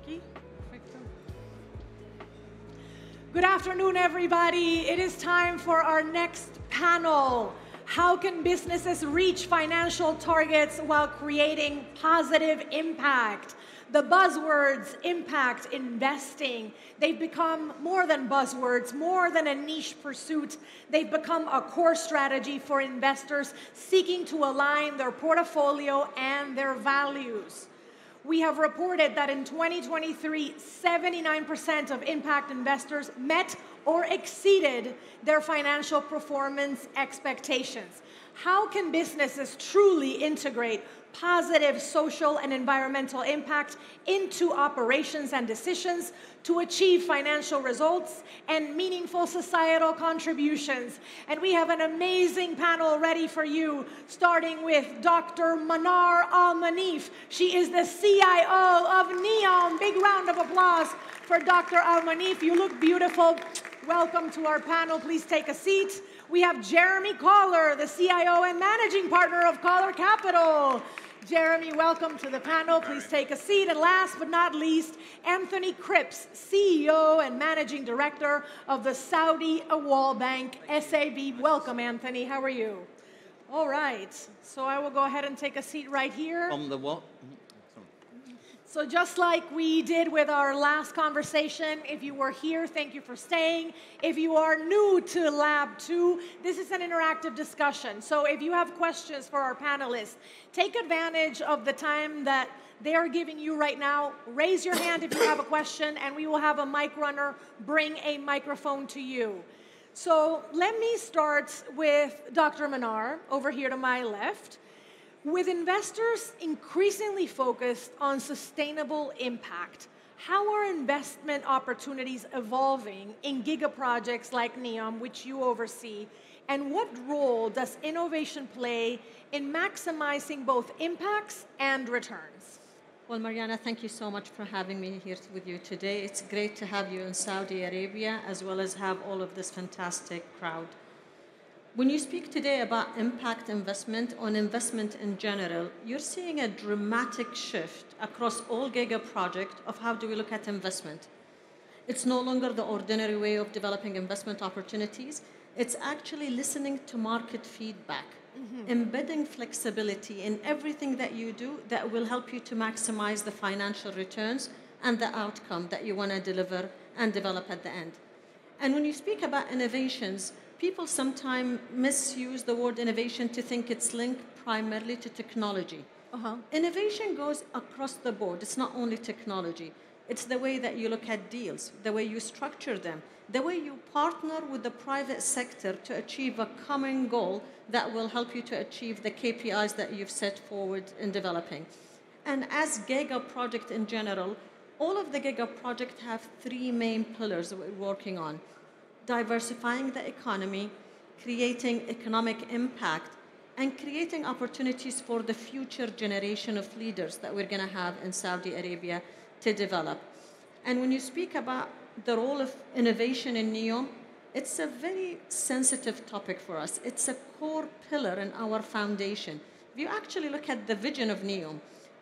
aquí. Perfecto. Good afternoon, everybody. It is time for our next panel. How can businesses reach financial targets while creating positive impact? The buzzwords, impact, investing, they've become more than buzzwords, more than a niche pursuit. They've become a core strategy for investors seeking to align their portfolio and their values. We have reported that in 2023, 79% of impact investors met or exceeded their financial performance expectations. How can businesses truly integrate positive social and environmental impact into operations and decisions to achieve financial results and meaningful societal contributions? And we have an amazing panel ready for you, starting with Dr. Manar Al-Moneef. She is the CIO of NEOM. Big round of applause for Dr. Al-Moneef. You look beautiful. Welcome to our panel. Please take a seat. We have Jeremy Coller, the CIO and managing partner of Coller Capital. Jeremy, welcome to the panel. Please take a seat. And last but not least, Anthony Cripps, CEO and Managing Director of the Saudi Awwal Bank, SAB. Welcome, Anthony. How are you? All right. So I will go ahead and take a seat right here. On the what? So just like we did with our last conversation, if you were here, thank you for staying. If you are new to Lab 2, this is an interactive discussion. So if you have questions for our panelists, take advantage of the time that they are giving you right now. Raise your hand if you have a question, and we will have a mic runner bring a microphone to you. So let me start with Dr. Manar, over here to my left. With investors increasingly focused on sustainable impact, how are investment opportunities evolving in giga projects like NEOM, which you oversee, and what role does innovation play in maximizing both impacts and returns? Well, Mariana, thank you so much for having me here with you today. It's great to have you in Saudi Arabia, as well as have all of this fantastic crowd. When you speak today about impact investment, on investment in general, you're seeing a dramatic shift across all giga projects of how do we look at investment. It's no longer the ordinary way of developing investment opportunities. It's actually listening to market feedback, embedding flexibility in everything that you do that will help you to maximize the financial returns and the outcome that you want to deliver and develop at the end. And when you speak about innovations, people sometimes misuse the word innovation to think it's linked primarily to technology. Innovation goes across the board. It's not only technology. It's the way that you look at deals, the way you structure them, the way you partner with the private sector to achieve a common goal that will help you to achieve the KPIs that you've set forward in developing. And as giga project in general, all of the giga projects have three main pillars that we're working on: diversifying the economy, creating economic impact, and creating opportunities for the future generation of leaders that we're going to have in Saudi Arabia to develop. And when you speak about the role of innovation in NEOM, it's a very sensitive topic for us. It's a core pillar in our foundation. If you actually look at the vision of NEOM,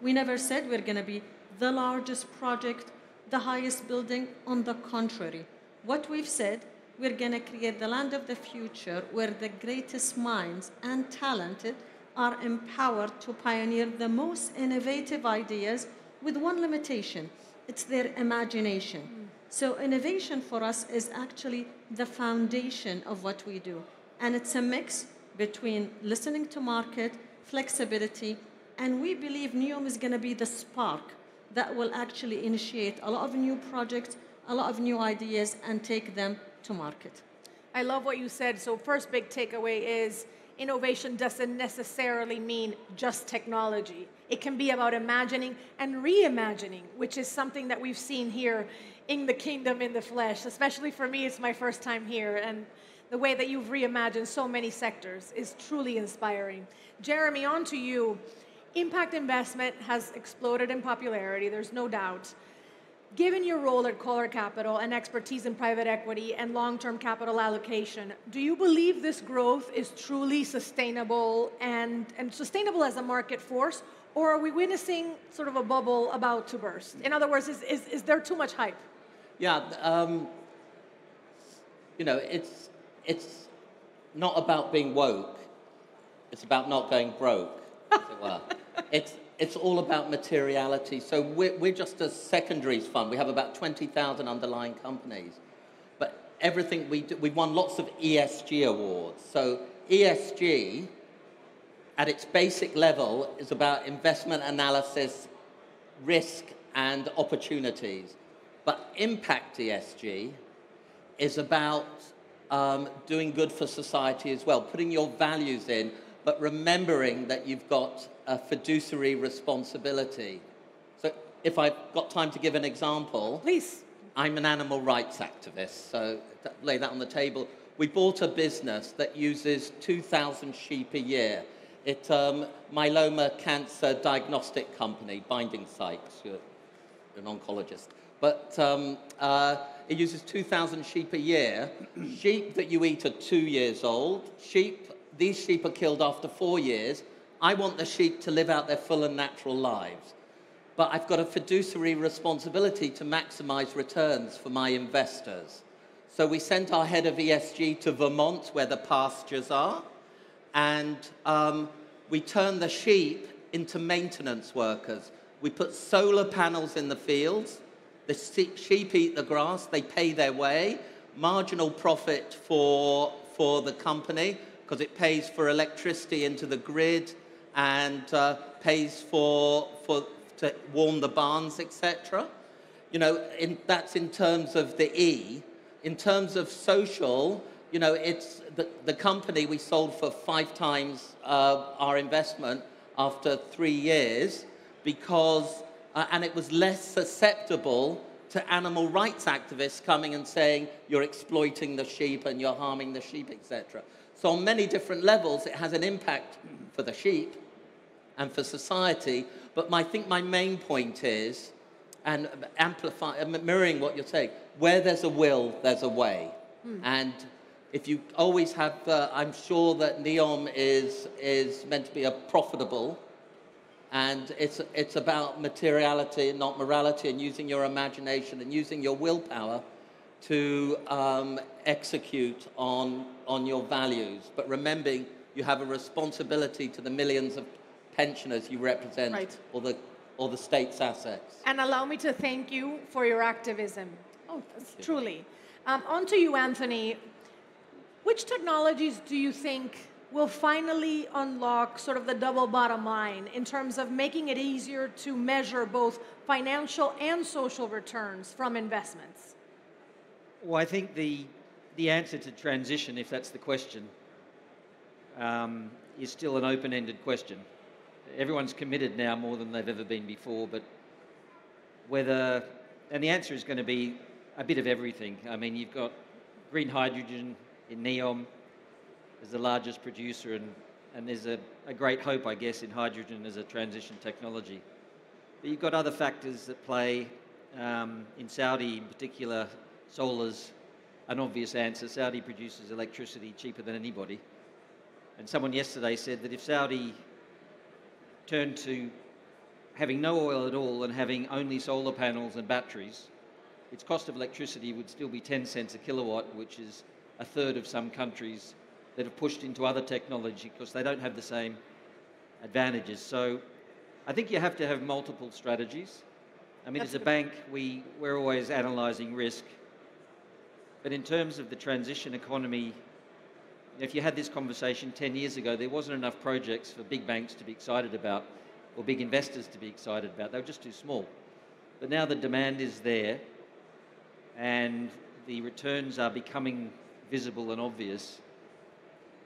we never said we're going to be the largest project, the highest building. On the contrary, what we've said, we're going to create the land of the future where the greatest minds and talented are empowered to pioneer the most innovative ideas with one limitation: it's their imagination. So innovation for us is actually the foundation of what we do. And it's a mix between listening to market, flexibility, and we believe NEOM is going to be the spark that will actually initiate a lot of new projects, a lot of new ideas, and take them to market. I love what you said. So first big takeaway is innovation doesn't necessarily mean just technology. It can be about imagining and reimagining, which is something that we've seen here in the kingdom in the flesh. Especially for me, it's my first time here, and the way that you've reimagined so many sectors is truly inspiring. Jeremy, on to you. Impact investment has exploded in popularity, there's no doubt. Given your role at Coller Capital and expertise in private equity and long-term capital allocation, do you believe this growth is truly sustainable and sustainable as a market force, or are we witnessing sort of a bubble about to burst? In other words, is there too much hype? Yeah, you know, it's not about being woke. It's about not going broke, as it were. It's all about materiality. So we're just a secondaries fund. We have about 20,000 underlying companies. But everything we do, we've won lots of ESG awards. So ESG, at its basic level, is about investment analysis, risk, and opportunities. But impact ESG is about doing good for society as well, putting your values in, but remembering that you've got a fiduciary responsibility. So if I've got time to give an example. Please. I'm an animal rights activist, so lay that on the table. We bought a business that uses 2,000 sheep a year. It's myeloma cancer diagnostic company, GIINsight, an oncologist. But it uses 2,000 sheep a year. Sheep that you eat are 2 years old. These sheep are killed after 4 years. I want the sheep to live out their full and natural lives. But I've got a fiduciary responsibility to maximize returns for my investors. So we sent our head of ESG to Vermont, where the pastures are, and we turned the sheep into maintenance workers. We put solar panels in the fields. The sheep eat the grass. They pay their way. Marginal profit for the company, because it pays for electricity into the grid and pays to warm the barns, etc. You know, that's in terms of the E. In terms of social, you know, it's the company we sold for 5 times our investment after 3 years, because and it was less susceptible to animal rights activists coming and saying you're exploiting the sheep and you're harming the sheep, etc. So on many different levels, it has an impact for the sheep and for society. But I think my main point is, and mirroring what you're saying, where there's a will, there's a way. And if you always have, I'm sure that NEOM is meant to be a profitable, and it's about materiality and not morality, and using your imagination and using your willpower to execute on your values. But remembering you have a responsibility to the millions of pensioners you represent, right, or the state's assets. And allow me to thank you for your activism. Oh, truly. On to you, Anthony. Which technologies do you think will finally unlock sort of the double bottom line in terms of making it easier to measure both financial and social returns from investments? Well, I think the answer to transition, if that's the question, is still an open-ended question. Everyone's committed now more than they've ever been before, but whether, and the answer is going to be a bit of everything. I mean, you've got green hydrogen in NEOM as the largest producer, and there's a great hope, I guess, in hydrogen as a transition technology. But you've got other factors that play. In Saudi, in particular, solar's an obvious answer. Saudi produces electricity cheaper than anybody. And someone yesterday said that if Saudi turned to having no oil at all and having only solar panels and batteries, its cost of electricity would still be 10 cents a kilowatt, which is a third of some countries that have pushed into other technology because they don't have the same advantages. So I think you have to have multiple strategies. I mean, as a bank, we're always analysing risk. But in terms of the transition economy, if you had this conversation 10 years ago, there wasn't enough projects for big banks to be excited about or big investors to be excited about. They were just too small. But now the demand is there and the returns are becoming visible and obvious.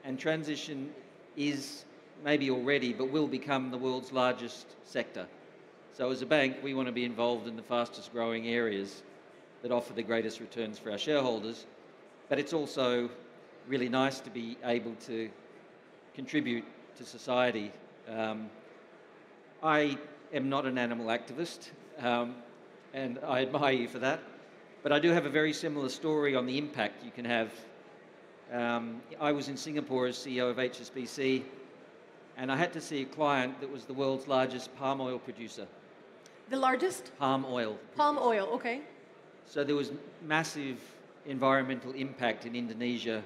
And transition is maybe already, but will become the world's largest sector. So as a bank, we want to be involved in the fastest growing areas that offer the greatest returns for our shareholders. But it's also really nice to be able to contribute to society. I am not an animal activist, and I admire you for that. But I do have a very similar story on the impact you can have. I was in Singapore as CEO of HSBC, And I had to see a client that was the world's largest palm oil producer. The largest? Palm oil. Palm oil, okay. So there was massive environmental impact in Indonesia,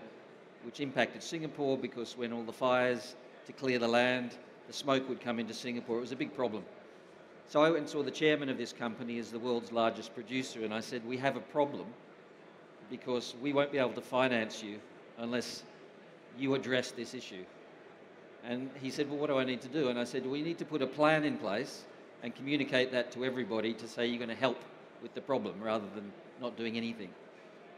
which impacted Singapore because when all the fires to clear the land, the smoke would come into Singapore. It was a big problem. So I went and saw the chairman of this company as the world's largest producer, and I said, we have a problem because we won't be able to finance you unless you address this issue. And he said, well, what do I need to do? And I said, well, you need to put a plan in place and communicate that to everybody to say you're going to help with the problem rather than not doing anything.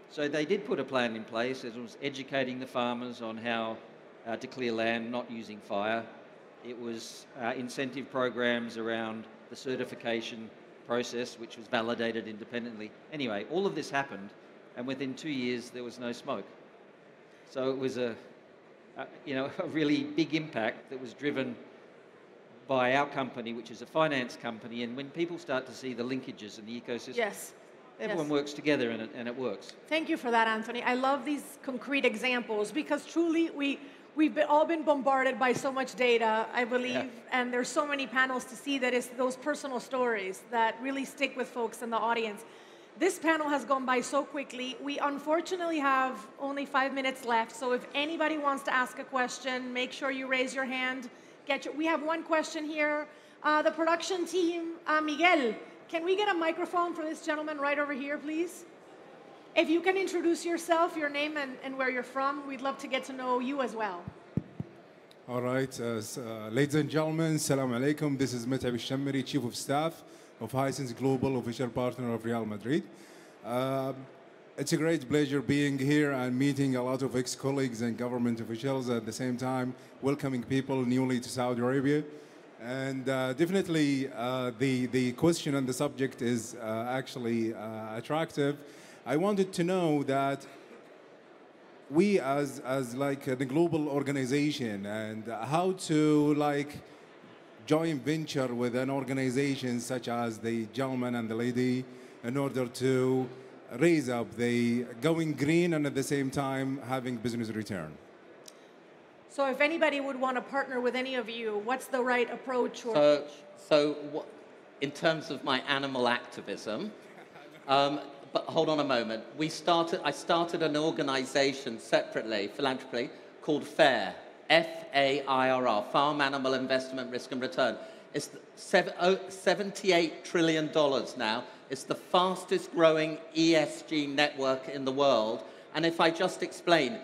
So they did put a plan in place. It was educating the farmers on how to clear land, not using fire. It was incentive programs around the certification process, which was validated independently. Anyway, all of this happened, and within 2 years, there was no smoke. So it was a really big impact that was driven by our company, which is a finance company. And when people start to see the linkages in the ecosystem, Yes. everyone works together and it works. Thank you for that, Anthony. I love these concrete examples because truly we've all been bombarded by so much data, I believe, and there's so many panels to see that it's those personal stories that really stick with folks in the audience. This panel has gone by so quickly. We unfortunately have only 5 minutes left, so if anybody wants to ask a question, make sure you raise your hand. We have one question here. The production team, Miguel, can we get a microphone for this gentleman right over here, please? If you can introduce yourself, your name and where you're from, we'd love to get to know you as well. All right, ladies and gentlemen, salam alaikum. This is Mat'ab al-Shammari, Chief of Staff of Hisense Global, official partner of Real Madrid. It's a great pleasure being here and meeting a lot of ex-colleagues and government officials at the same time, welcoming people newly to Saudi Arabia. And definitely the question and the subject is actually attractive. I wanted to know that we as like the global organization and how to like joint venture with an organization such as the gentleman and the lady in order to raise up the going green and at the same time having business return. So if anybody would want to partner with any of you, what's the right approach? In terms of my animal activism, but hold on a moment. I started an organization separately, philanthropy, called FAIR, F-A-I-R-R, Farm Animal Investment Risk and Return. It's $78 trillion now. It's the fastest growing ESG network in the world. And if I just explain,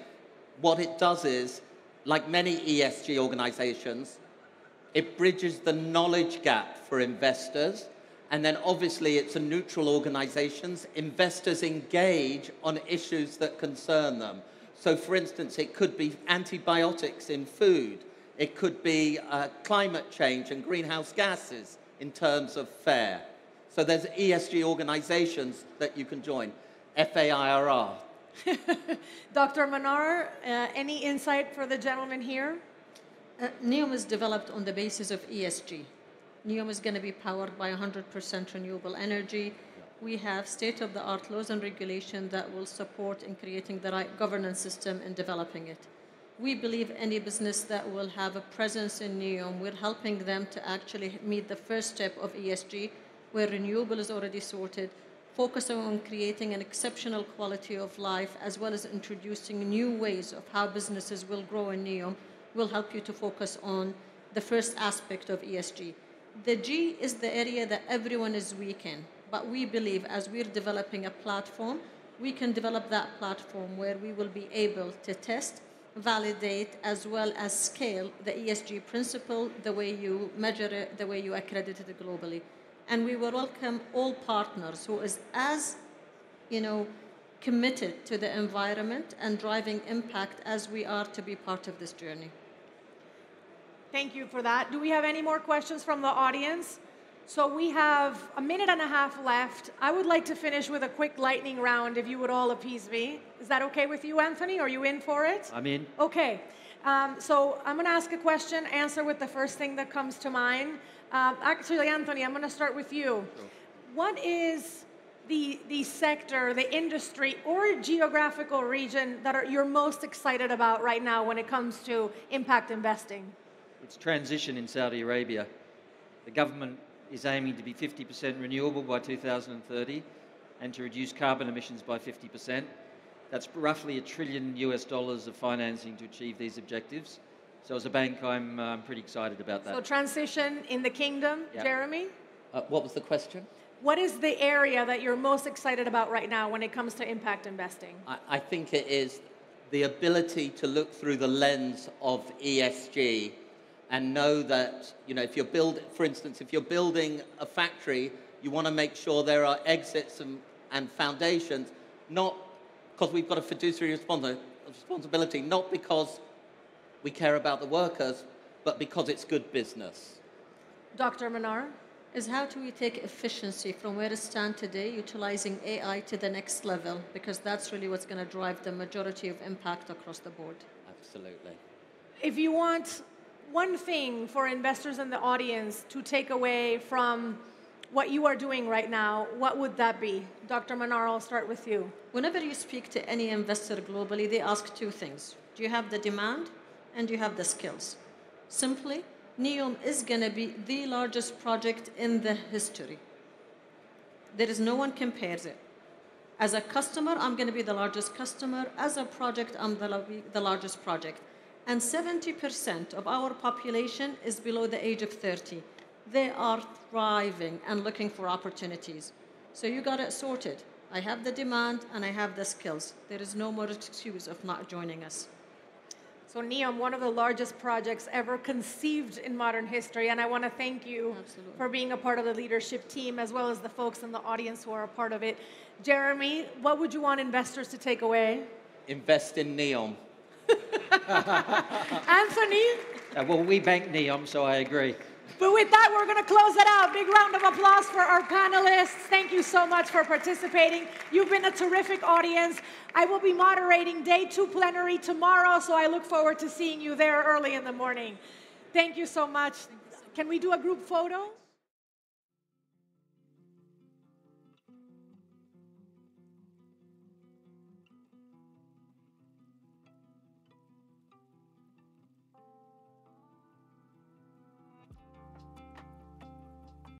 what it does is, like many ESG organizations, it bridges the knowledge gap for investors. And then obviously it's a neutral organization. Investors engage on issues that concern them. So for instance, it could be antibiotics in food. It could be climate change and greenhouse gases in terms of FAIR. So there's ESG organizations that you can join, F-A-I-R-R. Dr. Manar, any insight for the gentleman here? NEOM is developed on the basis of ESG. NEOM is going to be powered by 100% renewable energy. We have state-of-the-art laws and regulation that will support in creating the right governance system and developing it. We believe any business that will have a presence in NEOM, we're helping them to actually meet the first step of ESG, where renewable is already sorted, focusing on creating an exceptional quality of life, as well as introducing new ways of how businesses will grow in NEOM, will help you to focus on the first aspect of ESG. The G is the area that everyone is weak in, but we believe as we're developing a platform, we can develop that platform where we will be able to test, validate, as well as scale the ESG principle, the way you measure it, the way you accredit it globally. And we will welcome all partners who is as, committed to the environment and driving impact as we are to be part of this journey. Thank you for that. Do we have any more questions from the audience? So we have a minute and a half left. I would like to finish with a quick lightning round, if you would all appease me. Is that okay with you, Anthony? Are you in for it? I'm in. Okay. So I'm going to ask a question, answer with the first thing that comes to mind. Actually, Anthony, I'm going to start with you. Sure. What is the sector, the industry, or geographical region that you're most excited about right now when it comes to impact investing? It's transition in Saudi Arabia. The government is aiming to be 50% renewable by 2030 and to reduce carbon emissions by 50%. That's roughly $1 trillion of financing to achieve these objectives. So as a bank, I'm pretty excited about that. So transition in the kingdom, Yeah. Jeremy? What was the question? What is the area that you're most excited about right now when it comes to impact investing? I think it is the ability to look through the lens of ESG and know that, you know, if you're for instance, if you're building a factory, you want to make sure there are exits and foundations, not because we've got a fiduciary responsibility, not because we care about the workers, but because it's good business. Dr. Manar? Is how do we take efficiency from where it stands today, utilizing AI to the next level, because that's really what's going to drive the majority of impact across the board. Absolutely. If you want one thing for investors in the audience to take away from what you are doing right now, what would that be? Dr. Manar, I'll start with you. Whenever you speak to any investor globally, they ask two things. Do you have the demand and do you have the skills? Simply, NEOM is going to be the largest project in the history. There is no one compares it. As a customer, I'm going to be the largest customer. As a project, I'm the largest project. And 70% of our population is below the age of 30. They are thriving and looking for opportunities. So you got it sorted. I have the demand and I have the skills. There is no more excuse of not joining us. So NEOM, one of the largest projects ever conceived in modern history, and I want to thank you Absolutely. for being a part of the leadership team, as well as the folks in the audience who are a part of it. Jeremy, what would you want investors to take away? Invest in NEOM. Anthony? Well, we bank NEOM, so I agree. But with that, we're going to close it out. Big round of applause for our panelists. Thank you so much for participating. You've been a terrific audience. I will be moderating day 2 plenary tomorrow, so I look forward to seeing you there early in the morning. Thank you so much. Can we do a group photo?